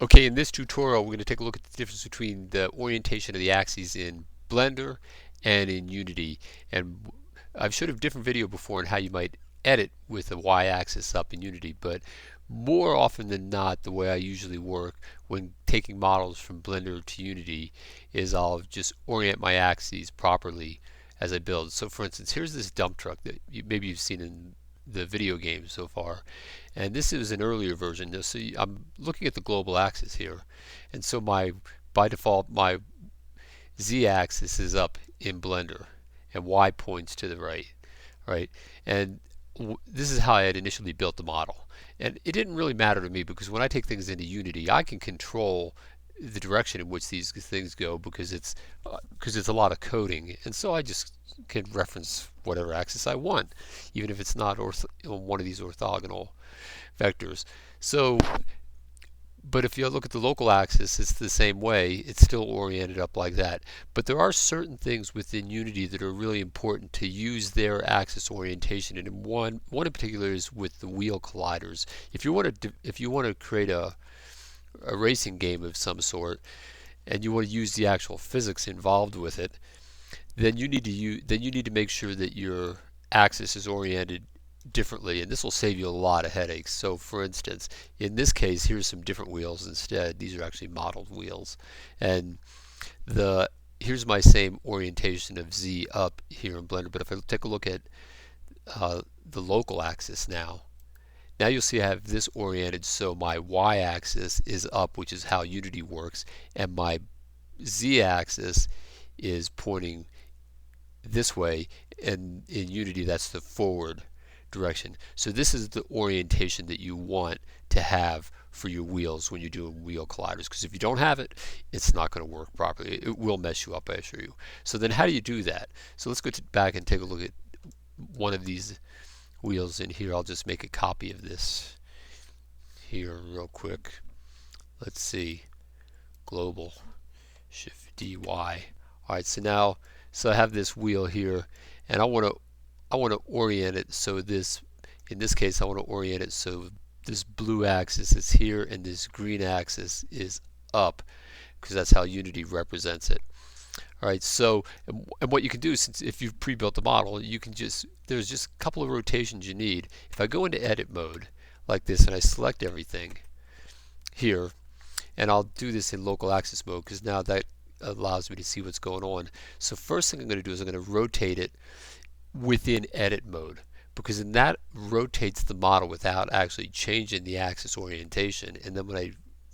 Okay, in this tutorial, we're going to take a look at the difference between the orientation of the axes in Blender and in Unity. And I've showed a different video before on how you might edit with the y-axis up in Unity, but more often than not, the way I usually work when taking models from Blender to Unity is I'll just orient my axes properly as I build. So for instance, here's this dump truck that maybe you've seen in the video game so far, and this is an earlier version. So I'm looking at the global axis here, and so by default my z-axis is up in Blender and y points to the right, and this is how I had initially built the model. And it didn't really matter to me because when I take things into Unity, I can control the direction in which these things go because it's a lot of coding, and so I just can reference whatever axis I want, even if it's not one of these orthogonal vectors. So, but if you look at the local axis, it's the same way. It's still oriented up like that. But there are certain things within Unity that are really important to use their axis orientation, and one in particular is with the wheel colliders. If you want to create a racing game of some sort, and you want to use the actual physics involved with it, then you need to make sure that your axis is oriented differently, and this will save you a lot of headaches. So for instance, in this case, here's some different wheels instead. These are actually modeled wheels, and here's my same orientation of Z up here in Blender. But if I take a look at the local axis now you'll see I have this oriented so my y-axis is up, which is how Unity works, and my z-axis is pointing this way, and in Unity that's the forward direction. So this is the orientation that you want to have for your wheels when you're doing wheel colliders, because if you don't have it, it's not going to work properly. It will mess you up, I assure you. So then how do you do that? So let's go back and take a look at one of these wheels in here. I'll just make a copy of this here real quick. Let's see, global, shift dy. Alright, so I have this wheel here, and I want to orient it so in this case I want to orient it so this blue axis is here and this green axis is up, because that's how Unity represents it. Alright, so and what you can do, since if you've pre-built the model, you can there's just a couple of rotations you need. If I go into edit mode like this and I select everything here, and I'll do this in local axis mode because now that allows me to see what's going on. So first thing I'm going to do is I'm going to rotate it within edit mode, because then that rotates the model without actually changing the axis orientation. And then when I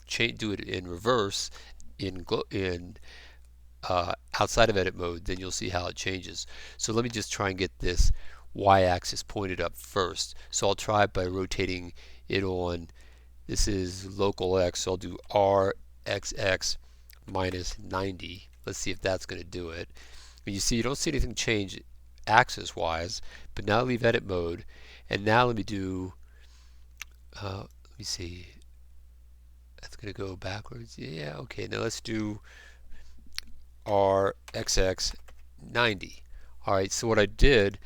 do it in reverse outside of edit mode, then you'll see how it changes. So let me just try and get this y-axis pointed up first. So I'll try it by rotating it on, this is local x, so I'll do rxx minus 90. Let's see if that's going to do it. And you see, you don't see anything change axis wise, but now leave edit mode, and now let me do let me see, that's going to go backwards. Yeah, okay, now let's do rxx 90. Alright, so what I did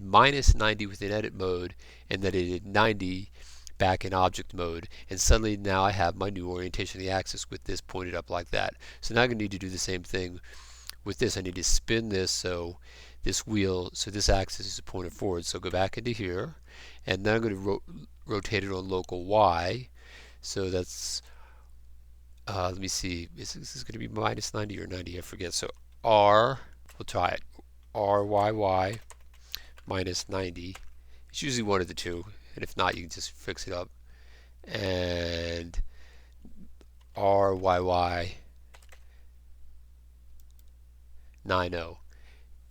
minus 90 within edit mode, and then I did 90 back in object mode, and suddenly now I have my new orientation of the axis with this pointed up like that. So now I'm going to need to do the same thing with this. I need to spin this so this axis is pointed forward. So go back into here, and then I'm going to rotate it on local y. So that's let me see, is this going to be minus 90 or 90? I forget. So we'll try it, ryy minus 90. It's usually one of the two, and if not, you can just fix it up. And ryy 90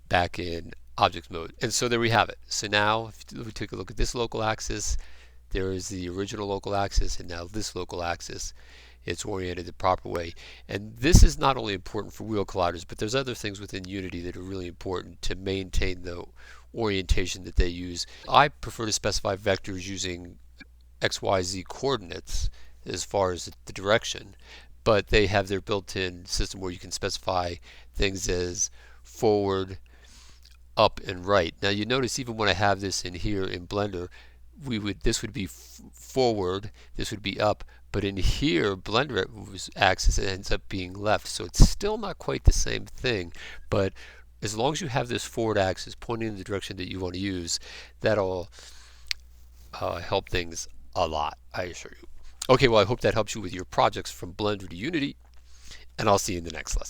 back in object mode. And so there we have it. So now if we take a look at this local axis, there is the original local axis, and now this local axis, it's oriented the proper way. And this is not only important for wheel colliders, but there's other things within Unity that are really important to maintain the orientation that they use. I prefer to specify vectors using XYZ coordinates as far as the direction, but they have their built-in system where you can specify things as forward, up, and right. Now you notice even when I have this in here in Blender, this would be forward, this would be up, but in here Blender axis ends up being left, so it's still not quite the same thing. But as long as you have this forward axis pointing in the direction that you want to use, that'll help things a lot, I assure you. Okay, well, I hope that helps you with your projects from Blender to Unity, and I'll see you in the next lesson.